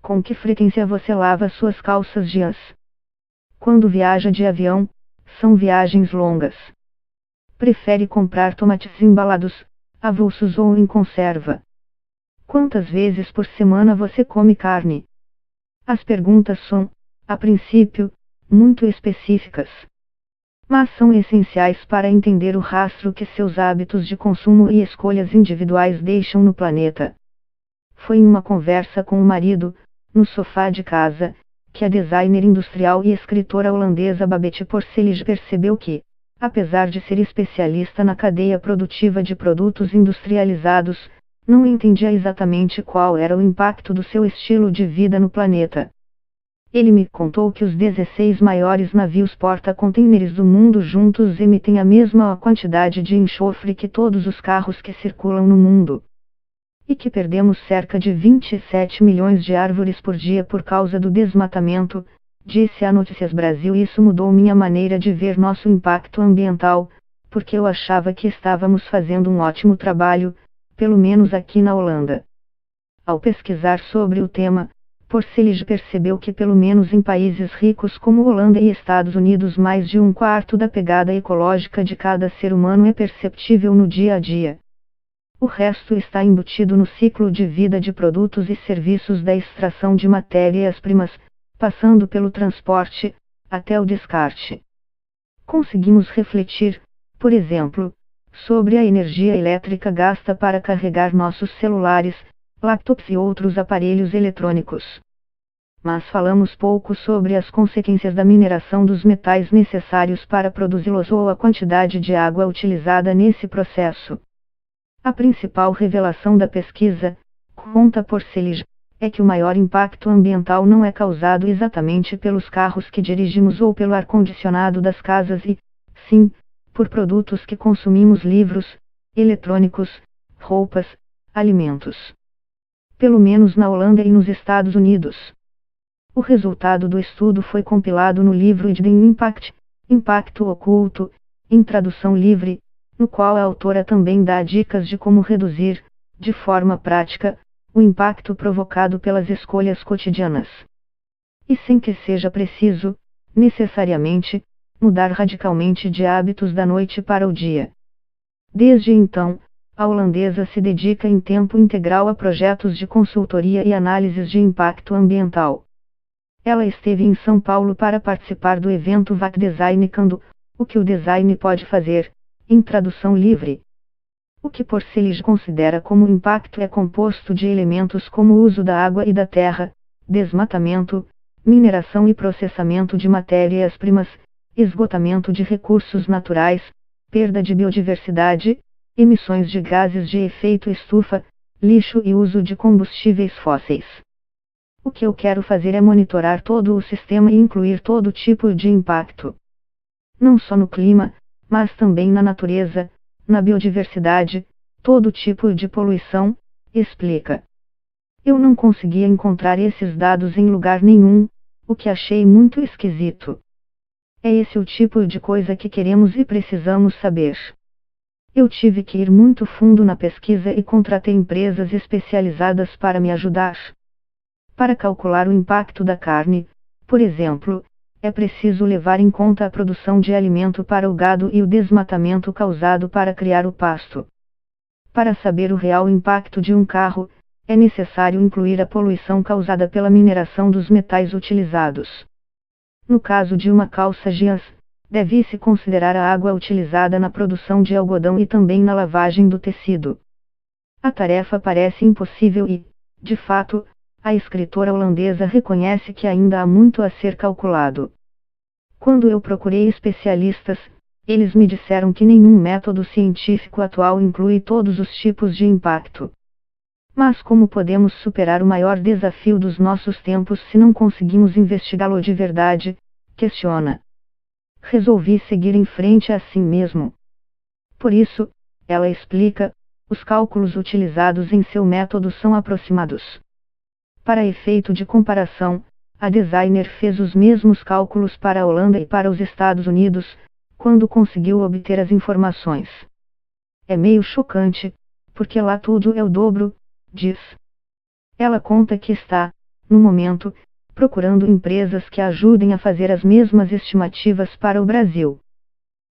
Com que frequência você lava suas calças jeans? Quando viaja de avião, são viagens longas. Prefere comprar tomates embalados, avulsos ou em conserva? Quantas vezes por semana você come carne? As perguntas são, a princípio, muito específicas. Mas são essenciais para entender o rastro que seus hábitos de consumo e escolhas individuais deixam no planeta. Foi em uma conversa com o marido, no sofá de casa, que a designer industrial e escritora holandesa Babette Porcelish percebeu que, apesar de ser especialista na cadeia produtiva de produtos industrializados, não entendia exatamente qual era o impacto do seu estilo de vida no planeta. Ele me contou que os 16 maiores navios porta-contêineres do mundo juntos emitem a mesma quantidade de enxofre que todos os carros que circulam no mundo. E que perdemos cerca de 27 milhões de árvores por dia por causa do desmatamento, disse a Notícias Brasil. Isso mudou minha maneira de ver nosso impacto ambiental, porque eu achava que estávamos fazendo um ótimo trabalho, pelo menos aqui na Holanda. Ao pesquisar sobre o tema, Porcelish percebeu que pelo menos em países ricos como Holanda e Estados Unidos mais de um quarto da pegada ecológica de cada ser humano é perceptível no dia a dia. O resto está embutido no ciclo de vida de produtos e serviços da extração de matérias-primas, passando pelo transporte, até o descarte. Conseguimos refletir, por exemplo, sobre a energia elétrica gasta para carregar nossos celulares, laptops e outros aparelhos eletrônicos. Mas falamos pouco sobre as consequências da mineração dos metais necessários para produzi-los ou a quantidade de água utilizada nesse processo. A principal revelação da pesquisa, conta Porcelish, é que o maior impacto ambiental não é causado exatamente pelos carros que dirigimos ou pelo ar-condicionado das casas e, sim, por produtos que consumimos: livros, eletrônicos, roupas, alimentos. Pelo menos na Holanda e nos Estados Unidos. O resultado do estudo foi compilado no livro Hidden Impact, Impacto Oculto, em tradução livre, no qual a autora também dá dicas de como reduzir, de forma prática, o impacto provocado pelas escolhas cotidianas. E sem que seja preciso, necessariamente, mudar radicalmente de hábitos da noite para o dia. Desde então, a holandesa se dedica em tempo integral a projetos de consultoria e análises de impacto ambiental. Ela esteve em São Paulo para participar do evento VAC Designando, o que o design pode fazer, em tradução livre. O que Porcelish considera como impacto é composto de elementos como o uso da água e da terra, desmatamento, mineração e processamento de matérias-primas, esgotamento de recursos naturais, perda de biodiversidade, emissões de gases de efeito estufa, lixo e uso de combustíveis fósseis. O que eu quero fazer é monitorar todo o sistema e incluir todo tipo de impacto. Não só no clima, mas também na natureza, na biodiversidade, todo tipo de poluição, explica. Eu não conseguia encontrar esses dados em lugar nenhum, o que achei muito esquisito. É esse o tipo de coisa que queremos e precisamos saber. Eu tive que ir muito fundo na pesquisa e contratei empresas especializadas para me ajudar. Para calcular o impacto da carne, por exemplo, é preciso levar em conta a produção de alimento para o gado e o desmatamento causado para criar o pasto. Para saber o real impacto de um carro, é necessário incluir a poluição causada pela mineração dos metais utilizados. No caso de uma calça jeans, deve-se considerar a água utilizada na produção de algodão e também na lavagem do tecido. A tarefa parece impossível e, de fato, a escritora holandesa reconhece que ainda há muito a ser calculado. Quando eu procurei especialistas, eles me disseram que nenhum método científico atual inclui todos os tipos de impacto. Mas como podemos superar o maior desafio dos nossos tempos se não conseguimos investigá-lo de verdade? Questiona. Resolvi seguir em frente assim mesmo. Por isso, ela explica, os cálculos utilizados em seu método são aproximados. Para efeito de comparação, a designer fez os mesmos cálculos para a Holanda e para os Estados Unidos, quando conseguiu obter as informações. É meio chocante, porque lá tudo é o dobro, diz. Ela conta que está, no momento, procurando empresas que a ajudem a fazer as mesmas estimativas para o Brasil.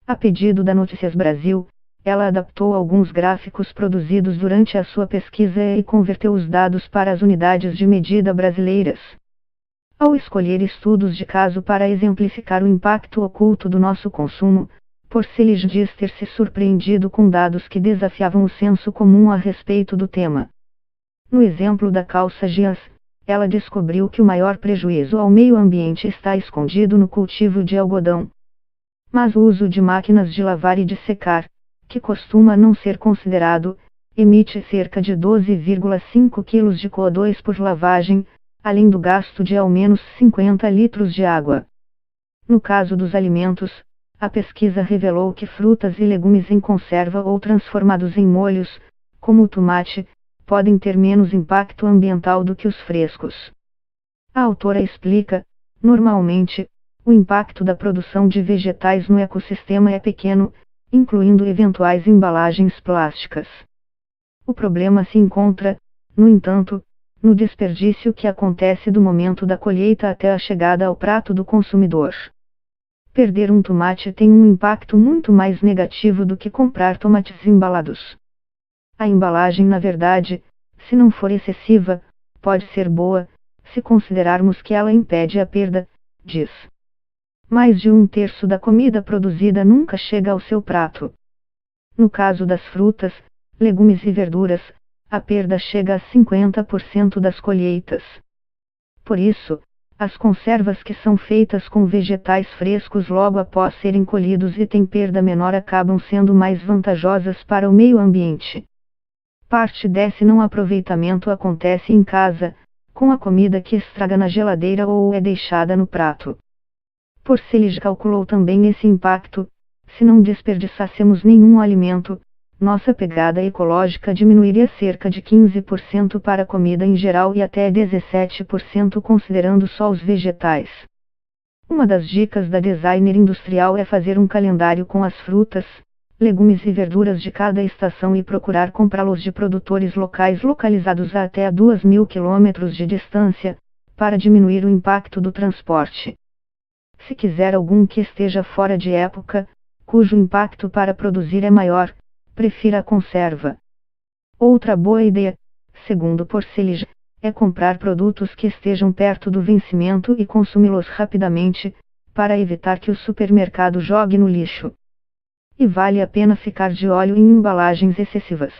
A pedido da Notícias Brasil, ela adaptou alguns gráficos produzidos durante a sua pesquisa e converteu os dados para as unidades de medida brasileiras. Ao escolher estudos de caso para exemplificar o impacto oculto do nosso consumo, Porcelish diz ter se surpreendido com dados que desafiavam o senso comum a respeito do tema. No exemplo da calça jeans, ela descobriu que o maior prejuízo ao meio ambiente está escondido no cultivo de algodão. Mas o uso de máquinas de lavar e de secar, que costuma não ser considerado, emite cerca de 12,5 kg de CO2 por lavagem, além do gasto de ao menos 50 litros de água. No caso dos alimentos, a pesquisa revelou que frutas e legumes em conserva ou transformados em molhos, como o tomate, podem ter menos impacto ambiental do que os frescos. A autora explica, normalmente, o impacto da produção de vegetais no ecossistema é pequeno, incluindo eventuais embalagens plásticas. O problema se encontra, no entanto, no desperdício que acontece do momento da colheita até a chegada ao prato do consumidor. Perder um tomate tem um impacto muito mais negativo do que comprar tomates embalados. A embalagem, na verdade, se não for excessiva, pode ser boa, se considerarmos que ela impede a perda, diz. Mais de 1/3 da comida produzida nunca chega ao seu prato. No caso das frutas, legumes e verduras, a perda chega a 50% das colheitas. Por isso, as conservas que são feitas com vegetais frescos logo após serem colhidos e têm perda menor acabam sendo mais vantajosas para o meio ambiente. Parte desse não aproveitamento acontece em casa, com a comida que estraga na geladeira ou é deixada no prato. Porcelish calculou também esse impacto: se não desperdiçássemos nenhum alimento, nossa pegada ecológica diminuiria cerca de 15% para a comida em geral e até 17% considerando só os vegetais. Uma das dicas da designer industrial é fazer um calendário com as frutas, legumes e verduras de cada estação e procurar comprá-los de produtores locais localizados a até 2.000 km de distância, para diminuir o impacto do transporte. Se quiser algum que esteja fora de época, cujo impacto para produzir é maior, prefira a conserva. Outra boa ideia, segundo Porcelish, é comprar produtos que estejam perto do vencimento e consumi-los rapidamente, para evitar que o supermercado jogue no lixo. E vale a pena ficar de olho em embalagens excessivas.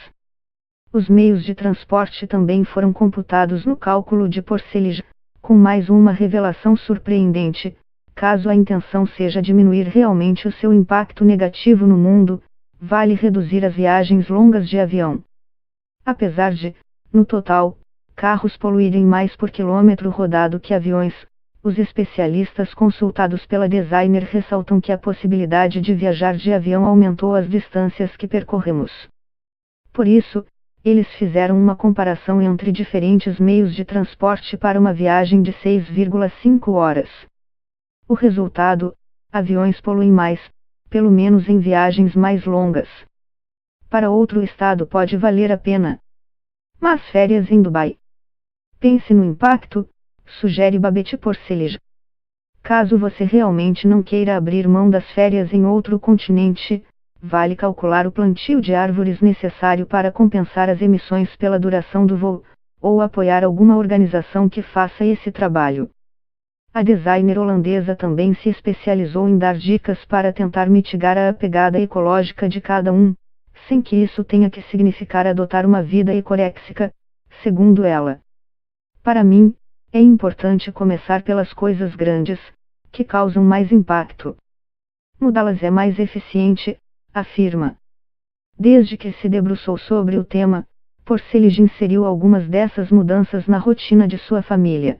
Os meios de transporte também foram computados no cálculo de Porcelish, com mais uma revelação surpreendente: caso a intenção seja diminuir realmente o seu impacto negativo no mundo, vale reduzir as viagens longas de avião. Apesar de, no total, carros poluírem mais por quilômetro rodado que aviões, os especialistas consultados pela designer ressaltam que a possibilidade de viajar de avião aumentou as distâncias que percorremos. Por isso, eles fizeram uma comparação entre diferentes meios de transporte para uma viagem de 6,5 horas. O resultado: aviões poluem mais, pelo menos em viagens mais longas. Para outro estado pode valer a pena. Mas férias em Dubai? Pense no impacto, sugere Babette Porcelish. Caso você realmente não queira abrir mão das férias em outro continente, vale calcular o plantio de árvores necessário para compensar as emissões pela duração do voo, ou apoiar alguma organização que faça esse trabalho. A designer holandesa também se especializou em dar dicas para tentar mitigar a pegada ecológica de cada um, sem que isso tenha que significar adotar uma vida ecoréxica, segundo ela. Para mim, é importante começar pelas coisas grandes, que causam mais impacto. Mudá-las é mais eficiente, afirma. Desde que se debruçou sobre o tema, Porcelish inseriu algumas dessas mudanças na rotina de sua família.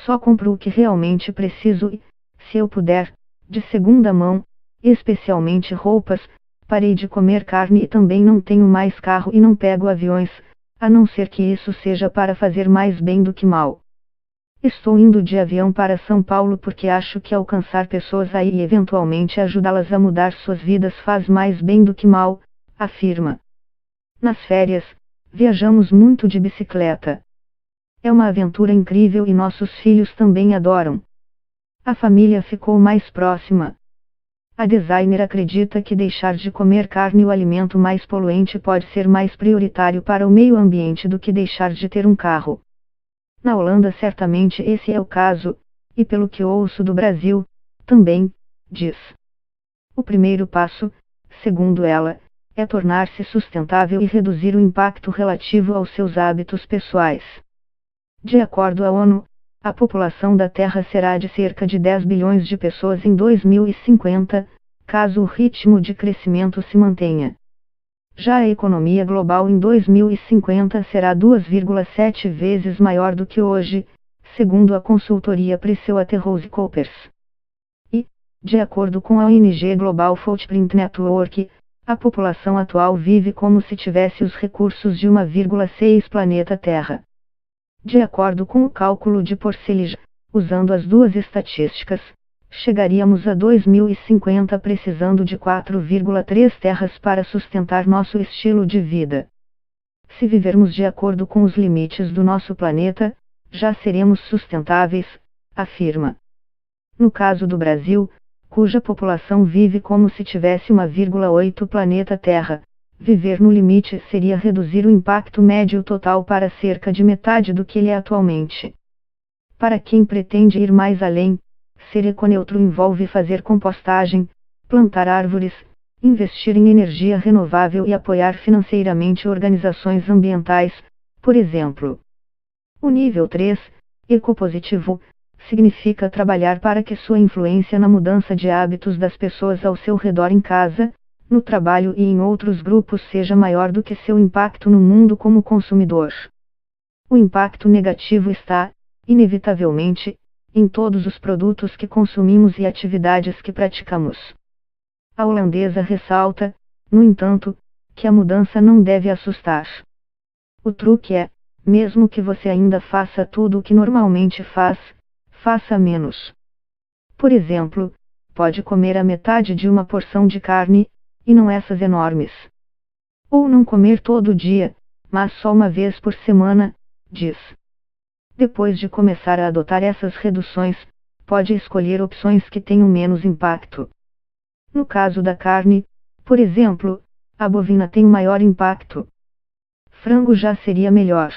Só compro o que realmente preciso e, se eu puder, de segunda mão, especialmente roupas. Parei de comer carne e também não tenho mais carro e não pego aviões, a não ser que isso seja para fazer mais bem do que mal. Estou indo de avião para São Paulo porque acho que alcançar pessoas aí e eventualmente ajudá-las a mudar suas vidas faz mais bem do que mal, afirma. Nas férias, viajamos muito de bicicleta. É uma aventura incrível e nossos filhos também adoram. A família ficou mais próxima. A designer acredita que deixar de comer carne, o alimento mais poluente, pode ser mais prioritário para o meio ambiente do que deixar de ter um carro. Na Holanda certamente esse é o caso, e pelo que ouço do Brasil, também, diz. O primeiro passo, segundo ela, é tornar-se sustentável e reduzir o impacto relativo aos seus hábitos pessoais. De acordo à ONU, a população da Terra será de cerca de 10 bilhões de pessoas em 2050, caso o ritmo de crescimento se mantenha. Já a economia global em 2050 será 2,7 vezes maior do que hoje, segundo a consultoria PricewaterhouseCoopers. E, de acordo com a ONG Global Footprint Network, a população atual vive como se tivesse os recursos de 1,6 planeta Terra. De acordo com o cálculo de Porcellij, usando as duas estatísticas, chegaríamos a 2050 precisando de 4,3 terras para sustentar nosso estilo de vida. Se vivermos de acordo com os limites do nosso planeta, já seremos sustentáveis, afirma. No caso do Brasil, cuja população vive como se tivesse 1,8 planeta Terra, viver no limite seria reduzir o impacto médio total para cerca de metade do que ele é atualmente. Para quem pretende ir mais além, ser econeutro envolve fazer compostagem, plantar árvores, investir em energia renovável e apoiar financeiramente organizações ambientais, por exemplo. O nível 3, ecopositivo, significa trabalhar para que sua influência na mudança de hábitos das pessoas ao seu redor em casa, no trabalho e em outros grupos seja maior do que seu impacto no mundo como consumidor. O impacto negativo está, inevitavelmente, em todos os produtos que consumimos e atividades que praticamos. A holandesa ressalta, no entanto, que a mudança não deve assustar. O truque é, mesmo que você ainda faça tudo o que normalmente faz, faça menos. Por exemplo, pode comer a metade de uma porção de carne, e não essas enormes. Ou não comer todo dia, mas só uma vez por semana, diz. Depois de começar a adotar essas reduções, pode escolher opções que tenham menos impacto. No caso da carne, por exemplo, a bovina tem maior impacto. Frango já seria melhor.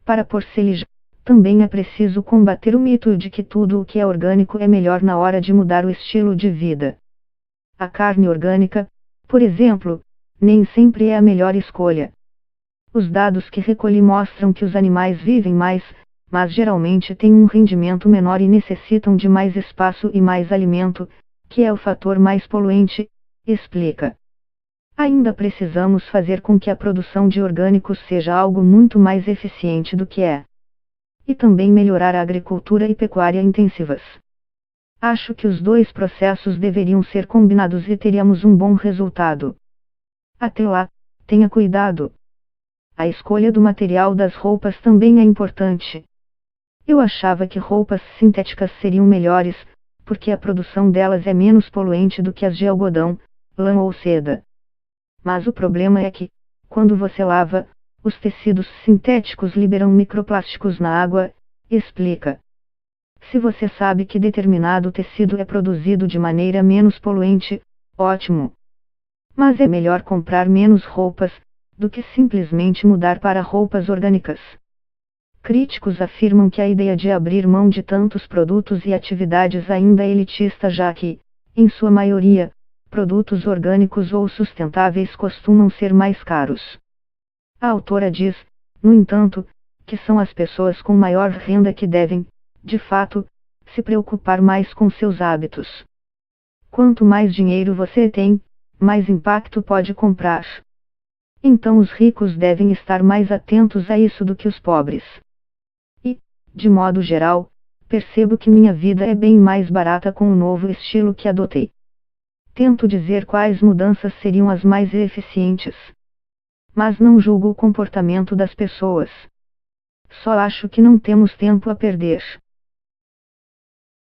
Para Porcellij, também é preciso combater o mito de que tudo o que é orgânico é melhor na hora de mudar o estilo de vida. A carne orgânica, por exemplo, nem sempre é a melhor escolha. Os dados que recolhi mostram que os animais vivem mais, mas geralmente têm um rendimento menor e necessitam de mais espaço e mais alimento, que é o fator mais poluente, explica. Ainda precisamos fazer com que a produção de orgânicos seja algo muito mais eficiente do que é. E também melhorar a agricultura e pecuária intensivas. Acho que os dois processos deveriam ser combinados e teríamos um bom resultado. Até lá, tenha cuidado. A escolha do material das roupas também é importante. Eu achava que roupas sintéticas seriam melhores, porque a produção delas é menos poluente do que as de algodão, lã ou seda. Mas o problema é que, quando você lava, os tecidos sintéticos liberam microplásticos na água, explica. Se você sabe que determinado tecido é produzido de maneira menos poluente, ótimo. Mas é melhor comprar menos roupas, do que simplesmente mudar para roupas orgânicas. Críticos afirmam que a ideia de abrir mão de tantos produtos e atividades ainda é elitista, já que, em sua maioria, produtos orgânicos ou sustentáveis costumam ser mais caros. A autora diz, no entanto, que são as pessoas com maior renda que devem, de fato, se preocupar mais com seus hábitos. Quanto mais dinheiro você tem, mais impacto pode comprar. Então os ricos devem estar mais atentos a isso do que os pobres. E, de modo geral, percebo que minha vida é bem mais barata com o novo estilo que adotei. Tento dizer quais mudanças seriam as mais eficientes. Mas não julgo o comportamento das pessoas. Só acho que não temos tempo a perder.